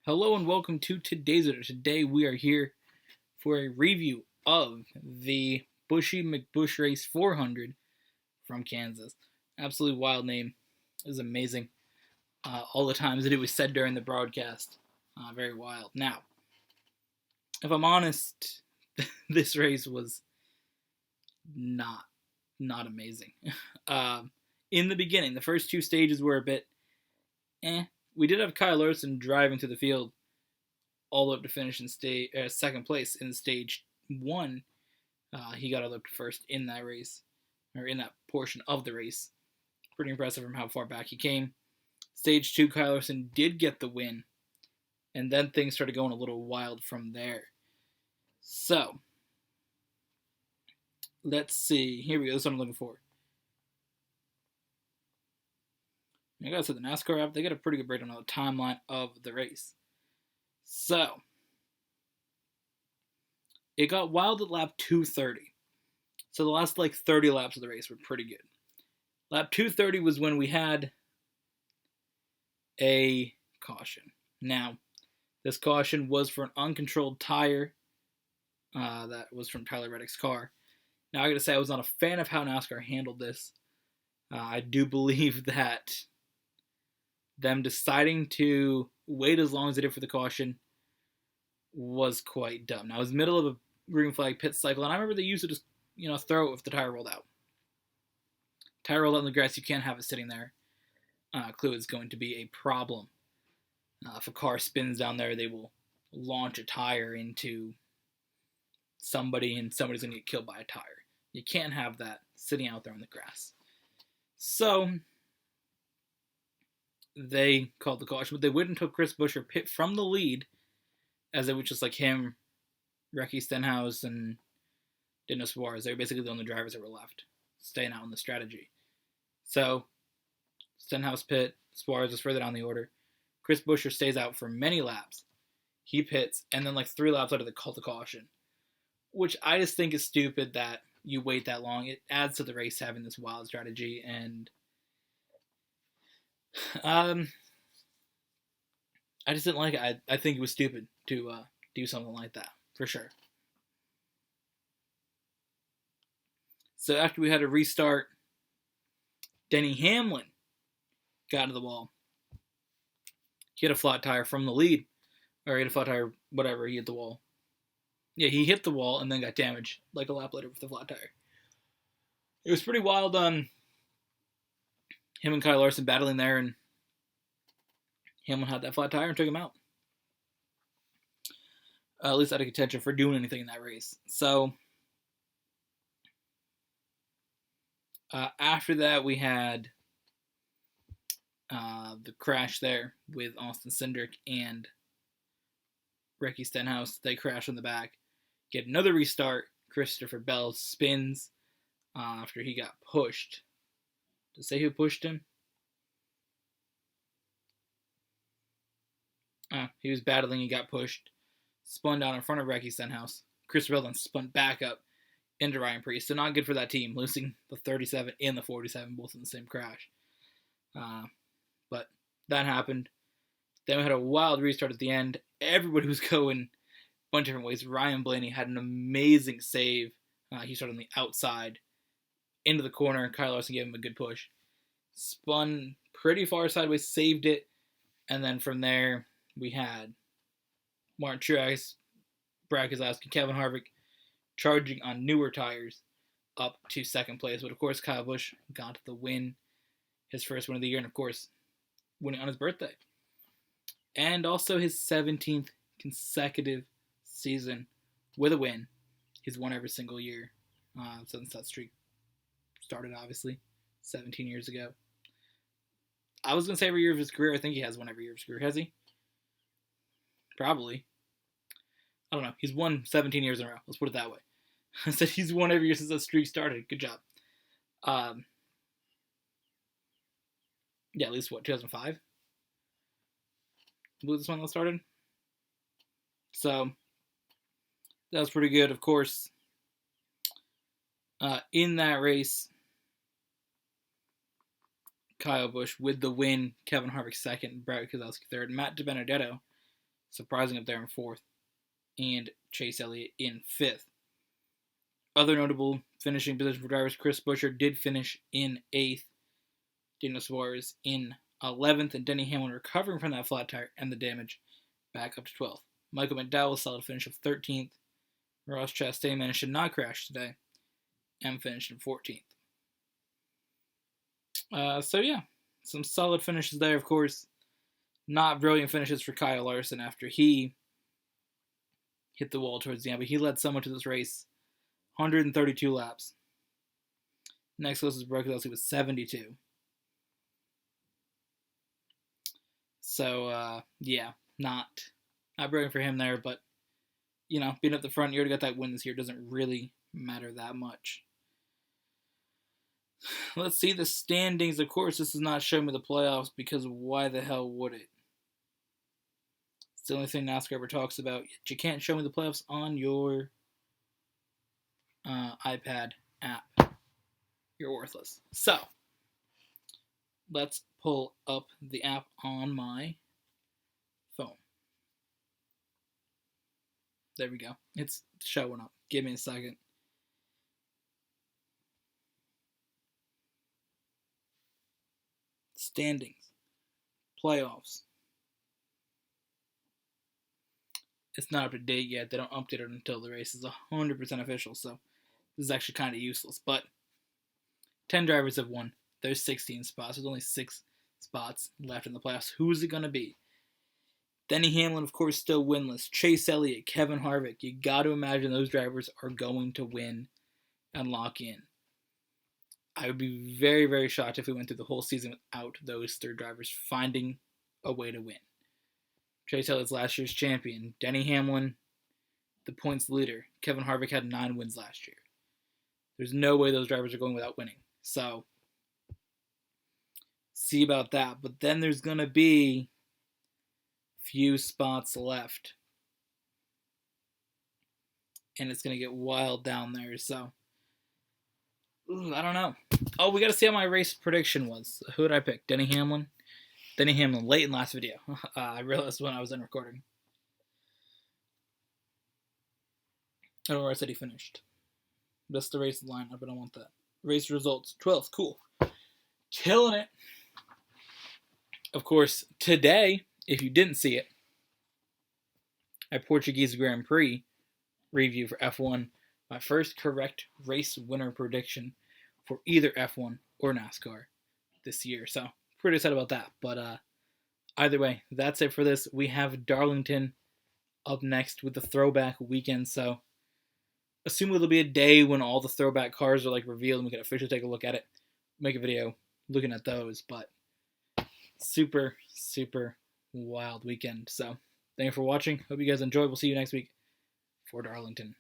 Hello and welcome to today's video. Today we are here for a review of the Buschy McBusch Race 400 from Kansas. Absolutely wild name. It was amazing. All the times that it was said during the broadcast. Very wild. Now, if I'm honest, this race was not amazing. In the beginning, the first two stages were a bit We did have Kyle Larson driving to the field all the way up to finish in second place in stage one. He got all the way up to first in that race, or in that portion of the race. Pretty impressive from how far back he came. Stage two, Kyle Larson did get the win, and then things started going a little wild from there. So, let's see. Here we go. This is what I'm looking for. I gotta say, the NASCAR app, they got a pretty good breakdown on the timeline of the race. So, it got wild at lap 230. So the last 30 laps of the race were pretty good. Lap 230 was when we had a caution. Now, this caution was for an uncontrolled tire that was from Tyler Reddick's car. Now, I gotta say, I was not a fan of how NASCAR handled this. I do believe that them deciding to wait as long as they did for the caution was quite dumb. Now, it was the middle of a green flag pit cycle, and I remember they used to just, throw it if the tire rolled out. Tire rolled out in the grass, you can't have it sitting there. Clue is going to be a problem. If a car spins down there, they will launch a tire into somebody, and somebody's going to get killed by a tire. You can't have that sitting out there in the grass. So, they called the caution, but they wouldn't took Chris Buescher pit from the lead, as it was just him, Ricky Stenhouse, and Dino Suarez. They were basically the only drivers that were left, staying out in the strategy. So, Stenhouse pit, Suarez was further down the order. Chris Buescher stays out for many laps. He pits, and then 3 laps later they call the caution, which I just think is stupid that you wait that long. It adds to the race having this wild strategy, and I just didn't like it. I think it was stupid to do something like that, for sure. So after we had a restart, Denny Hamlin got into the wall. He had a flat tire from the lead. Or he had a flat tire, whatever, he hit the wall. Yeah, he hit the wall and then got damaged a lap later with the flat tire. It was pretty wild on him and Kyle Larson battling there, and Hamlin had that flat tire and took him out. At least out of contention for doing anything in that race. So, after that, we had the crash there with Austin Cindric and Ricky Stenhouse. They crashed in the back. Get another restart. Christopher Bell spins after he got pushed. To say who pushed him? He was battling, he got pushed. Spun down in front of Ricky Stenhouse. Christopher Bell then spun back up into Ryan Preece. So not good for that team, losing the 37 and the 47, both in the same crash. But that happened. Then we had a wild restart at the end. Everybody was going a bunch of different ways. Ryan Blaney had an amazing save. He started on the outside into the corner. Kyle Larson gave him a good push. Spun pretty far sideways, saved it. And then from there, we had Martin Truex, Brad Keselowski, Kevin Harvick charging on newer tires up to second place. But of course, Kyle Busch got the win, his first win of the year, and of course, winning on his birthday. And also his 17th consecutive season with a win. He's won every single year since that streak started, obviously, 17 years ago. I was going to say every year of his career. I think he has won every year of his career. Has he? Probably. I don't know. He's won 17 years in a row. Let's put it that way. I said he's won every year since that streak started. Good job. Yeah, at least, 2005? I believe this one started. So, that was pretty good. Of course, in that race, Kyle Busch with the win, Kevin Harvick second, Brad Keselowski third. Matt DiBenedetto surprising up there in 4th, and Chase Elliott in 5th. Other notable finishing position for drivers, Chris Buescher did finish in 8th, Daniel Suarez in 11th, and Denny Hamlin recovering from that flat tire and the damage back up to 12th. Michael McDowell, solid finish of 13th. Ross Chastain managed to not crash today and finished in 14th. So yeah, some solid finishes there, of course. Not brilliant finishes for Kyle Larson after he hit the wall towards the end, but he led somewhat to this race. 132 laps. Next closest Brooke Kelsey was 72. So, yeah, not brilliant for him there, but, you know, being up the front, you already got that win this year, doesn't really matter that much. Let's see the standings. Of course, this is not showing me the playoffs, because why the hell would it? It's the only thing NASCAR ever talks about. You can't show me the playoffs on your iPad app. You're worthless. So, let's pull up the app on my phone. There we go. It's showing up. Give me a second. Standings. Playoffs. It's not up to date yet. They don't update it until the race is 100% official, so this is actually kind of useless. But 10 drivers have won. There's 16 spots. There's only 6 spots left in the playoffs. Who is it going to be? Denny Hamlin, of course, still winless. Chase Elliott, Kevin Harvick. You got to imagine those drivers are going to win and lock in. I would be very, very shocked if we went through the whole season without those 3 drivers finding a way to win. Chase Elliott's last year's champion. Denny Hamlin, the points leader. Kevin Harvick had 9 wins last year. There's no way those drivers are going without winning. So, see about that. But then there's going to be few spots left. And it's going to get wild down there. So, I don't know. Oh, we got to see how my race prediction was. Who did I pick? Denny Hamlin? Denny Hamlin, late in last video. I realized when I was done recording. I don't know where I said he finished. That's the race lineup. I don't want that. Race results. 12th. Cool. Killing it. Of course, today, if you didn't see it, a Portuguese Grand Prix review for F1. My first correct race winner prediction for either F1 or NASCAR this year. So, pretty excited about that. But either way, that's it for this. We have Darlington up next with the throwback weekend. So, assume it'll be a day when all the throwback cars are like revealed and we can officially take a look at it. Make a video looking at those. But super, super wild weekend. So, thank you for watching. Hope you guys enjoyed. We'll see you next week for Darlington.